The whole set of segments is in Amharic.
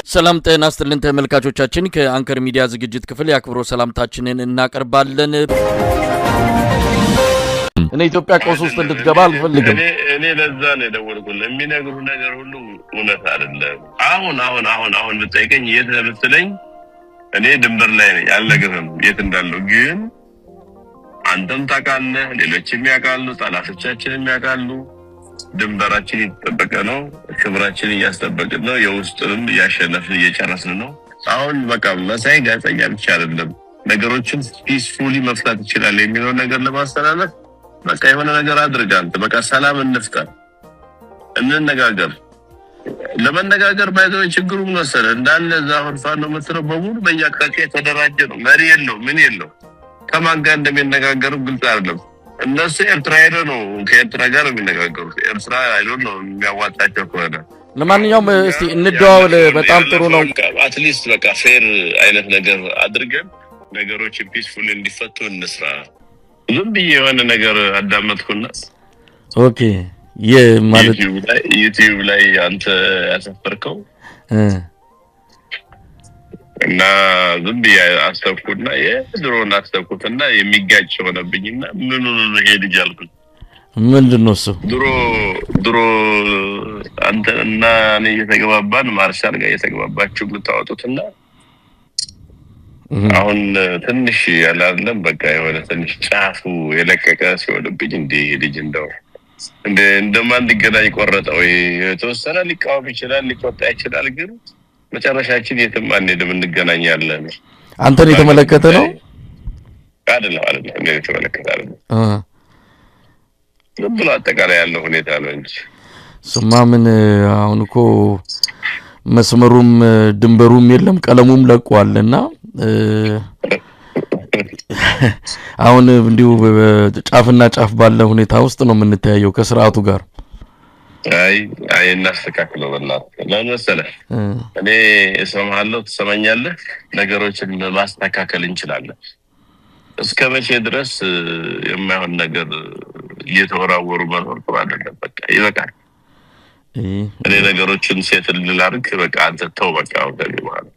ሰላም ጤና ይስጥልን ተመልካቾቻችን ከአንከር ሚዲያ ዝግጅት ክፍል ያክብሮ ሰላምታችንን እናቀርባለን። እኔ ኢትዮጵያ ቀውስ ውስጥ እንድትገባ አልፈልግም። እኔ ለዛ ነው የደወልኩልህ። የሚነግሩ ነገር ሁሉ እውነት አይደለም። አሁን ብትጠይቀኝ የት ብትለኝ እኔ ድንበር ላይ ነኝ አልነግርህም የት እንዳለው። ግን አንተም ታውቃለህ፣ ሌሎችም ያውቃሉ፣ ጠላቶቻችንም ያውቃሉ። ድንበራችን እየተጠበቀ ነው፣ ክብራችን እያስጠበቅን ነው፣ የውስጥንም እያሸነፍን እየጨረስን ነው። አሁን በቃ መሳይ ጋዜጠኛ ብቻ አይደለም ነገሮችን ፒስፉሊ መፍታት ይችላል የሚለው ነገር ለማስተላለፍ በቃ የሆነ ነገር አድርጋል። በቃ ሰላም እንፍጠር፣ እንነጋገር። ለመነጋገር ባይዘው ችግሩ ምን መሰለህ እንዳለ ዛሁን ፋኖ መስለው በሙሉ በየአቅጣጫው የተደራጀ ነው። መሪ የለው ምን የለው። ከማን ጋር እንደሚነጋገሩ ግልጽ አይደለም። እነሱ ኤርትራ ሄደው ነው ከኤርትራ ጋር የሚነጋገሩት። ኤርትራ አይዶን ነው የሚያዋጣቸው ከሆነ ለማንኛውም እስቲ እንደዋወል። በጣም ጥሩ ነው። አትሊስት በቃ ፌር አይነት ነገር አድርገን ነገሮች ፒስፉል እንዲፈቱ እንስራ። ዝም ብዬ የሆነ ነገር አዳመጥኩና ኦኬ የማለት ዩቲዩብ ላይ አንተ ያሰፈርከው እና ዝም ብዬ አስተውኩና የድሮን አስተውኩትና የሚጋጭ ሆነብኝና ምን ነው ሄድ ይልኩኝ። ምንድነው እሱ? ድሮ አንተና እኔ የተገባባን ማርሻል ጋር የተገባባችሁ ልታወጡትና አሁን ትንሽ ያላለም በቃ የሆነ ትንሽ ጫፉ የለቀቀ ሲሆንብኝ እንዴ ልጅ እንደማን ሊገናኝ ቆረጠው። የተወሰነ ሊቃወም ይችላል፣ ሊቆጣ ይችላል፣ ግን መጨረሻችን የትም አንሄድም፣ እንገናኛለን። አንተን የተመለከተ ነው አይደለም እኔ የተመለከተ አይደለም። ዝም ብሎ አጠቃላይ ያለው ሁኔታ ነው እንጂ ስማ ምን አሁን እኮ መስመሩም ድንበሩም የለም ቀለሙም ለቋልና አሁን እንዲሁ ጫፍና ጫፍ ባለ ሁኔታ ውስጥ ነው የምንተያየው ከስርዓቱ ጋር። አይ እናስተካክለው በእናትህ ለምን መሰለህ እኔ እሰማሃለሁ ትሰማኛለህ፣ ነገሮችን ማስተካከል እንችላለን። እስከ መቼ ድረስ የማይሆን ነገር እየተወራወሩ መኖር ጥሩ አይደለም። በቃ ይበቃል። እኔ ነገሮችን ሴትል ላድርግ በቃ አንተ ተው በቃ ወደዚህ ማለት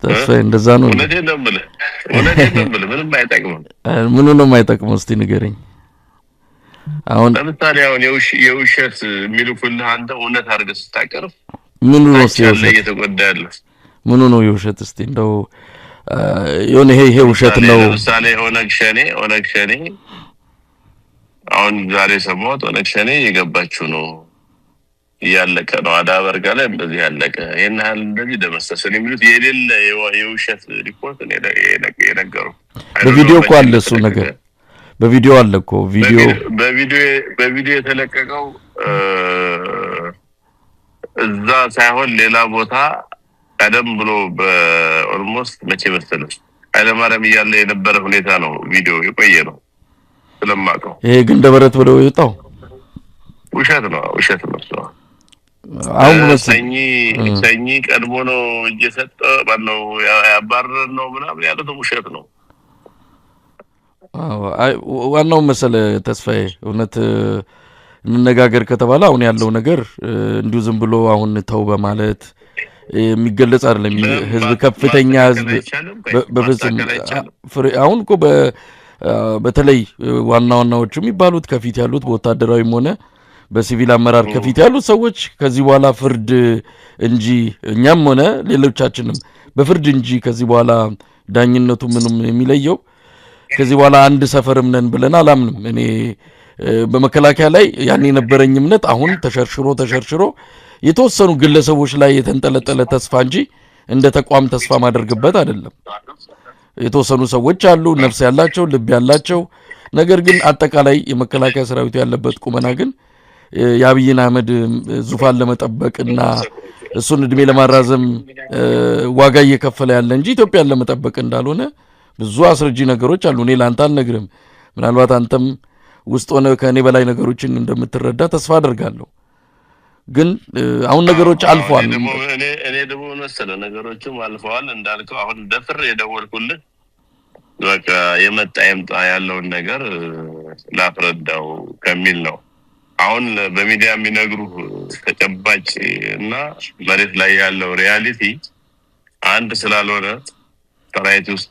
ተስፋ እንደዛ ነው። እውነቴን ነው የምልህ ምንም አይጠቅምም። ምኑ ነው የማይጠቅመው? እስቲ ንገረኝ። አሁን ለምሳሌ አሁን የውሸት የሚልኩልህ አንተ እውነት አድርገህ ስታቀርብ ምኑ ነው የውሸት እየተጎዳለህ? ምኑ ነው የውሸት? እስቲ እንደው የሆነ ይሄ ውሸት ነው። ለምሳሌ ኦነግ ሸኔ አሁን ዛሬ ሰማሁት ኦነግ ሸኔ የገባችው ነው ያለቀ ነው አዳበርጋ ላይ እንደዚህ ያለቀ የናል እንደዚህ ደመሰሰን የሚሉት የሌለ የውሸት ሪፖርት ነው የነገሩ። በቪዲዮ እኮ አለ እሱ ነገር በቪዲዮ አለ እኮ በቪዲዮ የተለቀቀው እዛ ሳይሆን ሌላ ቦታ ቀደም ብሎ በኦልሞስት መቼ መሰለህ ኃይለማርያም እያለ የነበረ ሁኔታ ነው። ቪዲዮ የቆየ ነው ስለማውቀው። ይሄ ግን ደበረት ብለው ይወጣው ውሸት ነው። አሁን ሰኝ ቀድሞ ነው እየሰጠ ባለው ያባረር ነው ምናምን ያለው ውሸት ነው። ዋናው መሰለ ተስፋዬ እውነት እንነጋገር ከተባለ አሁን ያለው ነገር እንዲሁ ዝም ብሎ አሁን ተው በማለት የሚገለጽ አይደለም። ህዝብ ከፍተኛ ህዝብ በፍጹም አሁን እኮ በተለይ ዋናዎቹ የሚባሉት ከፊት ያሉት በወታደራዊም ሆነ በሲቪል አመራር ከፊት ያሉት ሰዎች ከዚህ በኋላ ፍርድ እንጂ እኛም ሆነ ሌሎቻችንም በፍርድ እንጂ ከዚህ በኋላ ዳኝነቱ ምንም የሚለየው ከዚህ በኋላ አንድ ሰፈርም ነን ብለን አላምንም። እኔ በመከላከያ ላይ ያን የነበረኝ እምነት አሁን ተሸርሽሮ የተወሰኑ ግለሰቦች ላይ የተንጠለጠለ ተስፋ እንጂ እንደ ተቋም ተስፋ ማድረግበት አይደለም። የተወሰኑ ሰዎች አሉ ነፍስ ያላቸው ልብ ያላቸው፣ ነገር ግን አጠቃላይ የመከላከያ ሰራዊቱ ያለበት ቁመና ግን የአብይን አህመድ ዙፋን ለመጠበቅና እሱን እድሜ ለማራዘም ዋጋ እየከፈለ ያለ እንጂ ኢትዮጵያን ለመጠበቅ እንዳልሆነ ብዙ አስረጂ ነገሮች አሉ። እኔ ላንተ አልነግርም፣ ምናልባት አንተም ውስጥ ሆነ ከኔ በላይ ነገሮችን እንደምትረዳ ተስፋ አደርጋለሁ። ግን አሁን ነገሮች አልፈዋል። እኔ ደግሞ መሰለህ ነገሮችም አልፈዋል እንዳልከው አሁን ደፍር የደወልኩልህ በቃ የመጣ ያለውን ነገር ላፍረዳው ከሚል ነው። አሁን በሚዲያ የሚነግሩ ተጨባጭ እና መሬት ላይ ያለው ሪያሊቲ አንድ ስላልሆነ ሰራዊት ውስጥ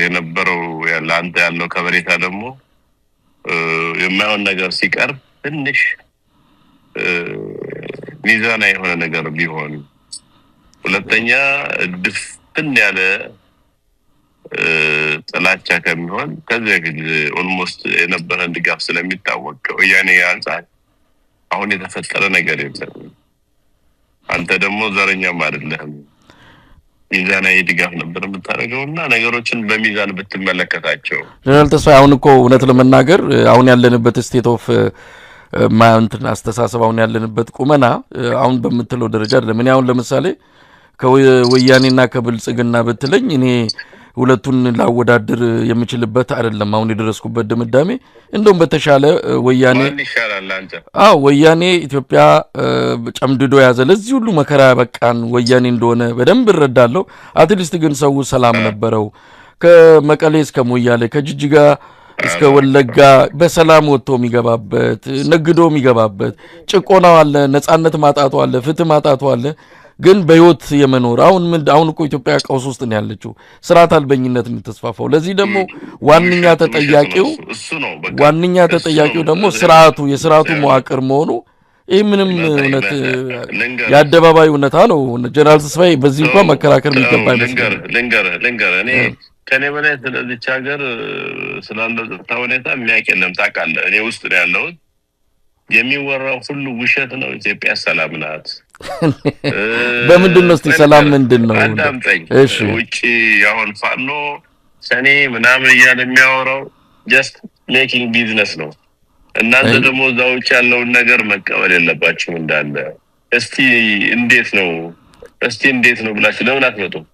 የነበረው ለአንተ ያለው ከበሬታ ደግሞ የማይሆን ነገር ሲቀር ትንሽ ሚዛናዊ የሆነ ነገር ቢሆን፣ ሁለተኛ ድፍን ያለ ጥላቻ ከሚሆን ከዚህ በፊት ኦልሞስት የነበረን ድጋፍ ስለሚታወቅ ወያኔ አንፃር አሁን የተፈጠረ ነገር የለም። አንተ ደግሞ ዘረኛም አይደለህም፣ ሚዛናዊ ድጋፍ ነበር የምታደርገውና ነገሮችን በሚዛን ብትመለከታቸው። ጀነራል ተስፋዬ አሁን እኮ እውነት ለመናገር አሁን ያለንበት ስቴት ኦፍ ማንትን አስተሳሰብ አሁን ያለንበት ቁመና አሁን በምትለው ደረጃ አይደለም። እኔ አሁን ለምሳሌ ከወያኔና ከብልጽግና ብትለኝ እኔ ሁለቱን ላወዳድር የምችልበት አይደለም አሁን የደረስኩበት ድምዳሜ። እንደውም በተሻለ ወያኔ ይሻላል አንተ። ወያኔ ኢትዮጵያ ጨምድዶ ያዘ፣ ለዚህ ሁሉ መከራ በቃን ወያኔ እንደሆነ በደንብ እረዳለሁ። አትሊስት ግን ሰው ሰላም ነበረው። ከመቀሌ እስከ ሞያሌ ከጅጅጋ እስከ ወለጋ በሰላም ወጥቶ የሚገባበት ነግዶ የሚገባበት፣ ጭቆናው አለ፣ ነጻነት ማጣቱ አለ፣ ፍትህ ማጣቱ አለ። ግን በህይወት የመኖር አሁን እኮ ኢትዮጵያ ቀውስ ውስጥ ነው ያለችው። ስርዓት አልበኝነት ነው ተስፋፋው። ለዚህ ደግሞ ዋንኛ ተጠያቂው ደግሞ የስርዓቱ መዋቅር መሆኑ ይህ ምንም እውነት የአደባባይ እውነታ ነው። ጀነራል ተስፋዬ በዚህ እንኳን መከራከር የሚገባ አይመስልም። ልንገር እኔ ከኔ በላይ ስለዚች ሀገር ስላለው ጸጥታ ሁኔታ የሚያውቅ የለም። ታውቃለህ፣ እኔ ውስጥ ነው ያለሁት። የሚወራው ሁሉ ውሸት ነው። ኢትዮጵያ ሰላም ናት። በምንድን ነው እስቲ ሰላም ምንድን ነው? እሺ ውጪ አሁን ፋኖ ሰኔ ምናምን እያለ የሚያወራው ጀስት ሜኪንግ ቢዝነስ ነው። እናንተ ደግሞ እዛው ውጪ ያለውን ነገር መቀበል የለባችሁም እንዳለ። እስቲ እንዴት ነው ብላችሁ ለምን አትመጡም?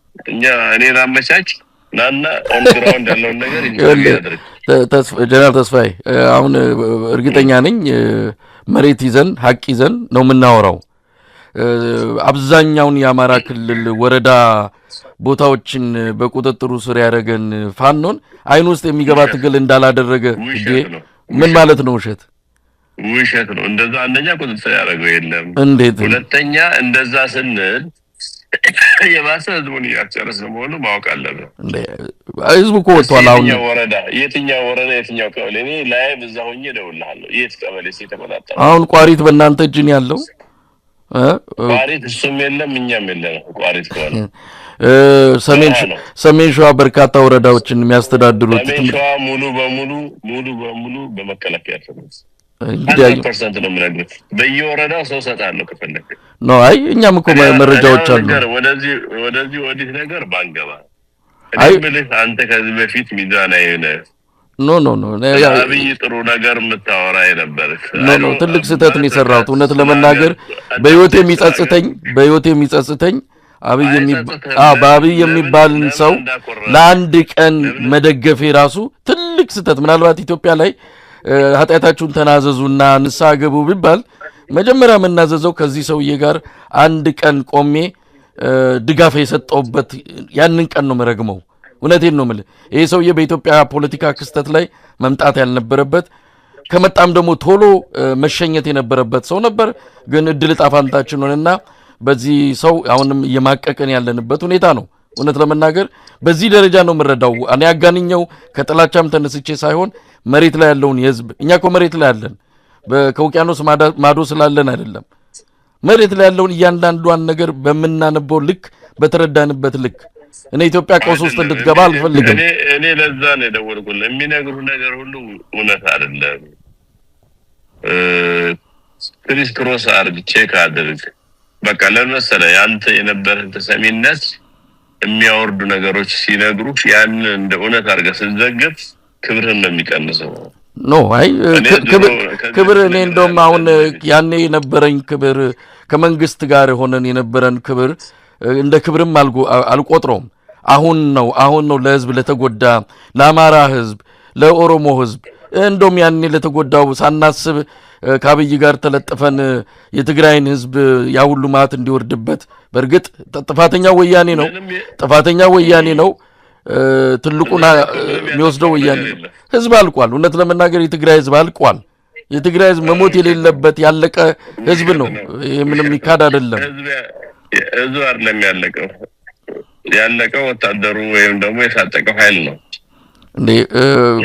እኔ ላመቻች ናና ኦን ግራውንድ ያለውን ነገር ይያደርግ። ጀነራል ተስፋዬ አሁን እርግጠኛ ነኝ መሬት ይዘን ሀቅ ይዘን ነው የምናወራው። አብዛኛውን የአማራ ክልል ወረዳ ቦታዎችን በቁጥጥሩ ስር ያደረገን ፋኖን አይን ውስጥ የሚገባ ትግል እንዳላደረገ ምን ማለት ነው? ውሸት ነው። እንደዛ አንደኛ ቁጥጥር ያደረገው የለም። እንዴት? ሁለተኛ እንደዛ ስንል የባሰ ህዝቡን ያጨረስን መሆኑን ማወቅ አለብን። ህዝቡ እኮ ወጥቷል። አሁን የትኛው ወረዳ የትኛው ቀበሌ? እኔ ላይቭ እዛ ሆኜ እደውልልሃለሁ። የት ቀበሌ ሲተመጣጣ አሁን ቋሪት በእናንተ እጅ ነው ያለው። ቋሪት እሱም የለም እኛም የለም። ቋሪት ከሆነ ሰሜን ሸዋ በርካታ ወረዳዎችን የሚያስተዳድሩት ሰሜን ሸዋ ሙሉ በሙሉ በመከላከያ ተነስ 100% ነው የምነግርህ። በየወረዳው ሰው ሰጣለሁ ከፈለክ ነው። አይ እኛም እኮ መረጃዎች አሉ። ወደዚህ ወዲህ ነገር ባንገባ ብልህ አንተ ከዚህ በፊት ሚዛናዊ ነህ። ኖ አብይ ጥሩ ነገር የምታወራ የነበርክ ኖ ትልቅ ስህተት ነው የሰራሁት። እውነት ለመናገር በህይወት የሚጸጽተኝ በአብይ የሚባልን ሰው ለአንድ ቀን መደገፌ ራሱ ትልቅ ስህተት። ምናልባት ኢትዮጵያ ላይ ኃጢአታችሁን ተናዘዙና ንስሐ ገቡ ቢባል መጀመሪያ የምናዘዘው ከዚህ ሰውዬ ጋር አንድ ቀን ቆሜ ድጋፍ የሰጠውበት ያንን ቀን ነው መረግመው። እውነቴን ነው የምልህ። ይሄ ሰውዬ በኢትዮጵያ ፖለቲካ ክስተት ላይ መምጣት ያልነበረበት ከመጣም ደግሞ ቶሎ መሸኘት የነበረበት ሰው ነበር። ግን እድል ጣፋንታችን ሆነና በዚህ ሰው አሁንም እየማቀቀን ያለንበት ሁኔታ ነው። እውነት ለመናገር በዚህ ደረጃ ነው የምረዳው። እኔ አጋንኛው ከጥላቻም ተነስቼ ሳይሆን መሬት ላይ ያለውን የህዝብ እኛ እኮ መሬት ላይ ያለን ከውቅያኖስ ማዶ ስላለን አይደለም። መሬት ላይ ያለውን እያንዳንዷን ነገር በምናነበው ልክ በተረዳንበት ልክ እኔ ኢትዮጵያ ቀውስ ውስጥ እንድትገባ አልፈልግም። እኔ ለዛ ነው የደወልኩልህ። የሚነግሩ ነገር ሁሉ እውነት አይደለም። ክሪስ ክሮስ አድርግ፣ ቼክ አድርግ። በቃ ለመሰለ ያንተ የነበረን ተሰሚነት የሚያወርዱ ነገሮች ሲነግሩ ያን እንደ እውነት አድርገህ ስትዘግብ ክብርህን ነው የሚቀንሰው። አይ ክብር እኔ እንደውም አሁን ያኔ የነበረኝ ክብር ከመንግስት ጋር ሆነን የነበረን ክብር እንደ ክብርም አልቆጥረውም። አሁን ነው ለህዝብ ለተጎዳ ለአማራ ህዝብ ለኦሮሞ ህዝብ እንደውም ያኔ ለተጎዳው ሳናስብ ከአብይ ጋር ተለጥፈን የትግራይን ህዝብ ያ ሁሉ ማት እንዲወርድበት በእርግጥ ጥፋተኛ ወያኔ ነው። ትልቁና የሚወስደው ወያኔ ህዝብ አልቋል። እውነት ለመናገር የትግራይ ህዝብ አልቋል። የትግራይ ህዝብ መሞት የሌለበት ያለቀ ህዝብ ነው። ይሄ ምንም ይካድ አይደለም። ህዝብ አይደለም ያለቀው ወታደሩ ወይም ደግሞ የታጠቀው ኃይል ነው እንዴ።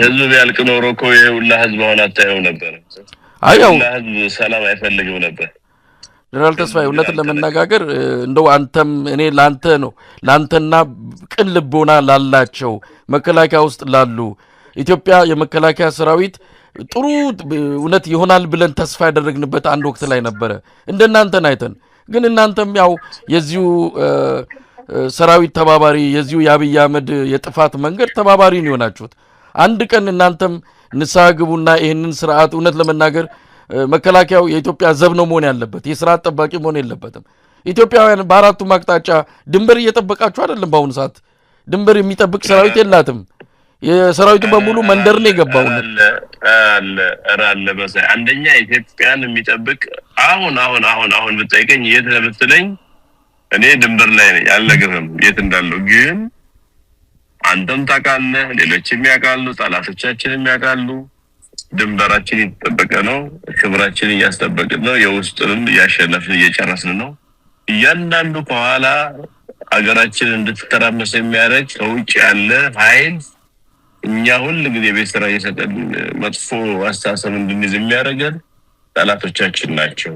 ህዝብ ያልቅ ኖሮ እኮ የሁላ ህዝብ አሁን አታየው ነበር። አያው ህዝብ ሰላም አይፈልግም ነበር። ጀነራል ተስፋዬ እውነትን ለመናገር እንደው አንተም እኔ ላንተና ቅን ልቦና ላላቸው መከላከያ ውስጥ ላሉ ኢትዮጵያ የመከላከያ ሰራዊት ጥሩ እውነት ይሆናል ብለን ተስፋ ያደረግንበት አንድ ወቅት ላይ ነበረ እንደናንተን አይተን። ግን እናንተም ያው የዚሁ ሰራዊት ተባባሪ የዚሁ የአብይ አህመድ የጥፋት መንገድ ተባባሪ ነው የሆናችሁት። አንድ ቀን እናንተም ንስሐ ግቡና ይህንን ስርዓት እውነት ለመናገር መከላከያው የኢትዮጵያ ዘብ ነው መሆን ያለበት፣ የስርዓት ጠባቂ መሆን የለበትም። ኢትዮጵያውያን በአራቱም አቅጣጫ ድንበር እየጠበቃችሁ አይደለም። በአሁኑ ሰዓት ድንበር የሚጠብቅ ሰራዊት የላትም። የሰራዊቱ በሙሉ መንደር ነው የገባው። አለ በሳይ አንደኛ ኢትዮጵያን የሚጠብቅ አሁን ብትጠይቀኝ የት ነው ብትለኝ እኔ ድንበር ላይ ነኝ አልነግርህም የት እንዳለው። ግን አንተም ታውቃለህ፣ ሌሎችም ያውቃሉ፣ ጠላቶቻችንም ያውቃሉ። ድንበራችን እየተጠበቀ ነው፣ ክብራችን እያስጠበቅን ነው፣ የውስጥንም እያሸነፍን እየጨረስን ነው። እያንዳንዱ ከኋላ አገራችን እንድትተራመስ የሚያደርግ ከውጭ ያለ ኃይል እኛ ሁሉ ጊዜ ቤት ስራ እየሰጠን መጥፎ አስተሳሰብ እንድንይዝ የሚያደርገን ጠላቶቻችን ናቸው።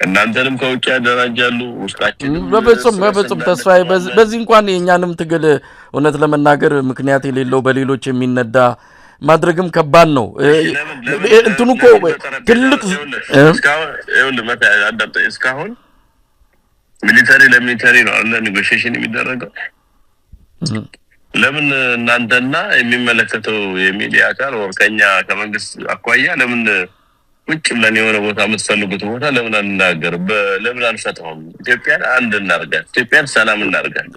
እናንተንም ከውጭ ያደራጃሉ፣ ውስጣችን በፍጹም ተስፋዬ በዚህ እንኳን የኛንም ትግል እውነት ለመናገር ምክንያት የሌለው በሌሎች የሚነዳ ማድረግም ከባድ ነው። እንትኑ እኮ ትልቅ እስካሁን ሚሊታሪ ለሚሊታሪ ነው አለ ኔጎሺዬሽን የሚደረገው። ለምን እናንተና የሚመለከተው የሚዲያ አካል ወርቀኛ ከመንግስት አኳያ ለምን ቁጭ ብለን የሆነ ቦታ የምትፈልጉት ቦታ ለምን አንናገር? ለምን አንፈታውም? ኢትዮጵያን አንድ እናርጋት፣ ኢትዮጵያን ሰላም እናርጋት።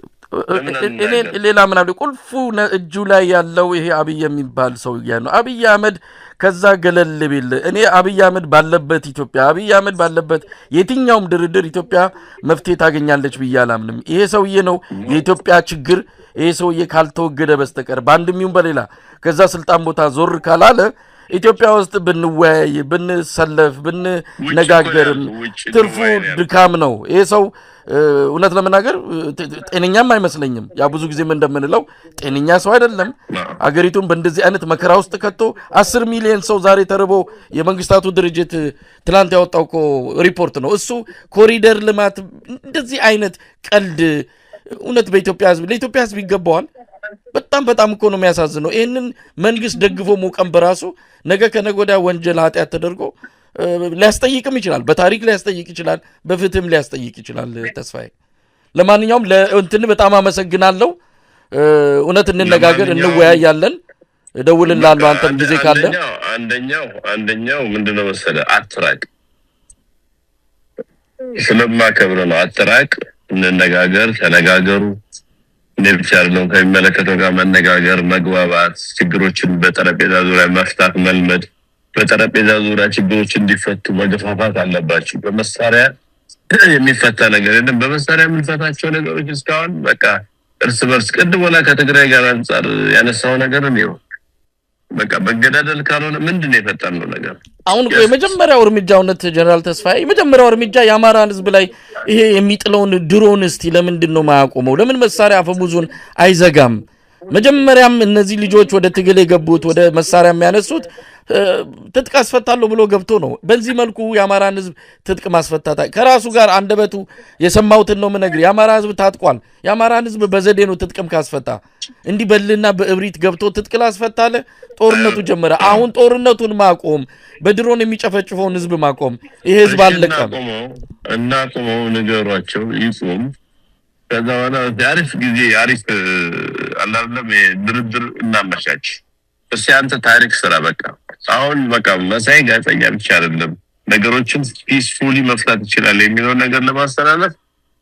ሌላ ምን አለ? ቁልፉ እጁ ላይ ያለው ይሄ አብይ የሚባል ሰው ነው። አብይ አህመድ ከዛ ገለል ቢል እኔ አብይ አህመድ ባለበት ኢትዮጵያ አብይ አህመድ ባለበት የትኛውም ድርድር ኢትዮጵያ መፍትሄ ታገኛለች ብዬ አላምንም። ይሄ ሰውዬ ነው የኢትዮጵያ ችግር። ይሄ ሰውዬ ካልተወገደ በስተቀር በአንድም ይሁን በሌላ ከዛ ስልጣን ቦታ ዞር ካላለ ኢትዮጵያ ውስጥ ብንወያይ ብንሰለፍ ብንነጋገርም ትርፉ ድካም ነው። ይሄ ሰው እውነት ለመናገር ጤነኛም አይመስለኝም። ያ ብዙ ጊዜም እንደምንለው ጤነኛ ሰው አይደለም። አገሪቱን በእንደዚህ አይነት መከራ ውስጥ ከቶ 10 ሚሊዮን ሰው ዛሬ ተርቦ የመንግስታቱ ድርጅት ትላንት ያወጣው እኮ ሪፖርት ነው እሱ። ኮሪደር ልማት እንደዚህ አይነት ቀልድ እውነት በኢትዮጵያ ህዝብ ለኢትዮጵያ ህዝብ ይገባዋል? በጣም እኮ ነው የሚያሳዝነው። ይህንን መንግስት ደግፎ መውቀም በራሱ ነገ ከነገ ወዲያ ወንጀል ኃጢአት ተደርጎ ሊያስጠይቅም ይችላል። በታሪክ ሊያስጠይቅ ይችላል፣ በፍትህም ሊያስጠይቅ ይችላል። ተስፋዬ ለማንኛውም ለእንትን በጣም አመሰግናለሁ። እውነት እንነጋገር፣ እንወያያለን። እደውልልሃለሁ አንተም ጊዜ ካለ። አንደኛው ምንድነው መሰለህ አትራቅ፣ ስለማከብር ነው። አትራቅ፣ እንነጋገር፣ ተነጋገሩ። ነብቻር ነው ከሚመለከተው ጋር መነጋገር፣ መግባባት፣ ችግሮችን በጠረጴዛ ዙሪያ መፍታት መልመድ። በጠረጴዛ ዙሪያ ችግሮች እንዲፈቱ መገፋፋት አለባችሁ። በመሳሪያ የሚፈታ ነገር የለም። በመሳሪያ የምንፈታቸው ነገሮች እስካሁን በቃ እርስ በርስ ቅድም ወላ ከትግራይ ጋር አንጻር ያነሳው ነገር ነው። በቃ በገዳደል ካልሆነ ምንድነው የፈጠነው ነገር? አሁን የመጀመሪያው እርምጃ እውነት ጀነራል ተስፋዬ የመጀመሪያው እርምጃ የአማራን ህዝብ ላይ ይሄ የሚጥለውን ድሮን እስቲ ለምንድን ነው ማያቆመው? ለምን መሳሪያ አፈሙዙን አይዘጋም? መጀመሪያም እነዚህ ልጆች ወደ ትግል የገቡት ወደ መሳሪያ የሚያነሱት ትጥቅ አስፈታለሁ ብሎ ገብቶ ነው። በዚህ መልኩ የአማራን ህዝብ ትጥቅ ማስፈታታ ከራሱ ጋር አንደበቱ የሰማውትን ነው የምነግርህ። የአማራ ህዝብ ታጥቋል። የአማራን ህዝብ በዘዴ ነው ትጥቅም ካስፈታ። እንዲህ በልና በእብሪት ገብቶ ትጥቅ ላስፈታለ ጦርነቱ ጀመረ። አሁን ጦርነቱን ማቆም፣ በድሮን የሚጨፈጭፈውን ህዝብ ማቆም። ይሄ ህዝብ አለቀም እና ቆመው ንገሯቸው ይቆም። ከዛ በኋላ አሪፍ ጊዜ አሪፍ አላለም ድርድር እናመቻች። እሺ አንተ ታሪክ ስራ በቃ አሁን በቃ መሳይ ጋዜጠኛ ብቻ አይደለም ነገሮችን ፒስፉሊ መፍታት ይችላል የሚለው ነገር ለማስተላለፍ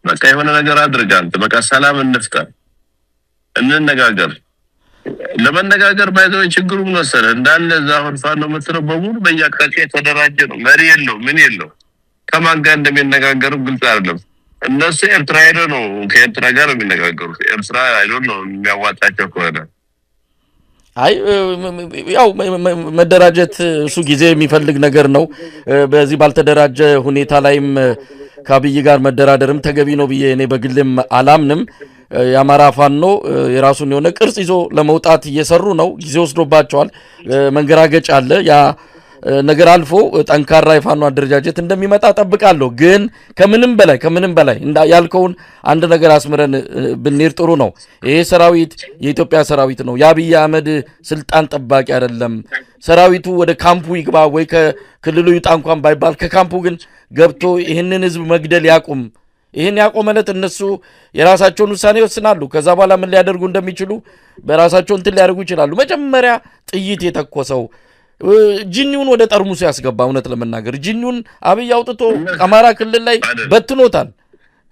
በቃ የሆነ ነገር አድርግ። አንተ በቃ ሰላም እንፍጠር፣ እንነጋገር። ለመነጋገር ባይዘው ችግሩ ምን መሰለህ እንዳለ ዛሁን ፋኖ መጥረው በሙሉ በየአቅጣጫው የተደራጀ ነው። መሪ የለው ምን የለው። ከማን ጋር እንደሚነጋገሩ ግልጽ አይደለም። እነሱ ኤርትራ ሄደው ነው ከኤርትራ ጋር የሚነጋገሩት። ኤርትራ አይዶን ነው የሚያዋጣቸው ከሆነ አይ ያው መደራጀት እሱ ጊዜ የሚፈልግ ነገር ነው። በዚህ ባልተደራጀ ሁኔታ ላይም ከአብይ ጋር መደራደርም ተገቢ ነው ብዬ እኔ በግልም አላምንም። የአማራ ፋኖ የራሱን የሆነ ቅርጽ ይዞ ለመውጣት እየሰሩ ነው። ጊዜ ወስዶባቸዋል። መንገራገጭ አለ። ያ ነገር አልፎ ጠንካራ የፋኖ አደረጃጀት እንደሚመጣ ጠብቃለሁ። ግን ከምንም በላይ ያልከውን አንድ ነገር አስምረን ብንሄድ ጥሩ ነው። ይሄ ሰራዊት የኢትዮጵያ ሰራዊት ነው። የአብይ አህመድ ስልጣን ጠባቂ አይደለም። ሰራዊቱ ወደ ካምፑ ይግባ ወይ ከክልሉ ይውጣ እንኳን ባይባል ከካምፑ ግን ገብቶ ይህንን ህዝብ መግደል ያቁም። ይህን ያቆመለት እነሱ የራሳቸውን ውሳኔ ይወስናሉ። ከዛ በኋላ ምን ሊያደርጉ እንደሚችሉ በራሳቸው እንትን ሊያደርጉ ይችላሉ። መጀመሪያ ጥይት የተኮሰው ጅኒውን ወደ ጠርሙሱ ያስገባ። እውነት ለመናገር ጅኒውን አብይ አውጥቶ አማራ ክልል ላይ በትኖታል።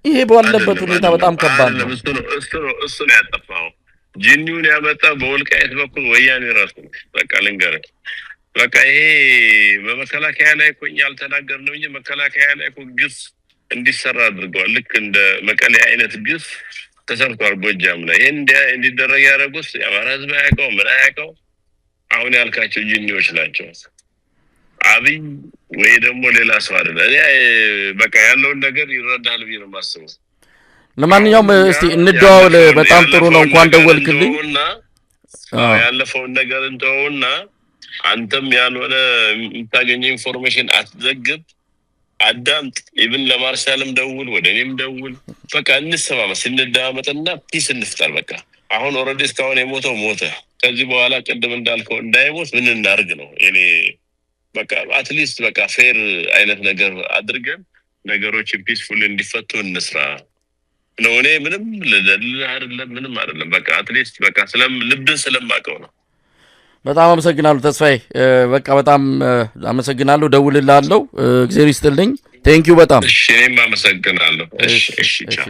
ይሄ ባለበት ሁኔታ በጣም ከባድ ነው። እሱ ነው ያጠፋው። ጅኒውን ያመጣ በወልቃይት በኩል ወያኔ ራሱ በቃ ልንገርህ፣ በቃ ይሄ በመከላከያ ላይ እኮ እኛ አልተናገርንም እንጂ መከላከያ ላይ እኮ ግፍ እንዲሰራ አድርገዋል። ልክ እንደ መቀሌ አይነት ግፍ ተሰርቷል ጎጃም ላይ። ይሄን እንዲደረግ ያደረጉት የአማራ ህዝብ አያውቀው ምን አያውቀው። አሁን ያልካቸው ጅኒዎች ናቸው። አብይ ወይ ደግሞ ሌላ ሰው አይደለም። እኔ በቃ ያለውን ነገር ይረዳል ብዬ ነው የማስበው። ለማንኛውም እስቲ እንደዋወል። በጣም ጥሩ ነው። እንኳን ደወልክልኝ። ያለፈውን ነገር እንተውና አንተም ያልሆነ የምታገኘው ኢንፎርሜሽን አትዘግብ፣ አዳምጥ። ኢቭን ለማርሻልም ደውል፣ ወደ እኔም ደውል። በቃ እንሰማመስ፣ እንደማመጥና ፒስ እንፍጠር። በቃ አሁን ኦልሬዲ እስካሁን የሞተው ሞተ። ከዚህ በኋላ ቅድም እንዳልከው እንዳይሞት ምን እናርግ ነው እኔ በቃ አትሊስት በቃ ፌር አይነት ነገር አድርገን ነገሮች ፒስፉል እንዲፈቱ እንስራ ነው። እኔ ምንም አይደለም ምንም አይደለም። በቃ አትሊስት በቃ ልብን ስለማቀው ነው። በጣም አመሰግናለሁ ተስፋዬ። በቃ በጣም አመሰግናለሁ። ደውልልሃለሁ። እግዚአብሔር ይስጥልኝ። ቴንኪው በጣም እሺ። እኔም አመሰግናለሁ። እሺ ቻው።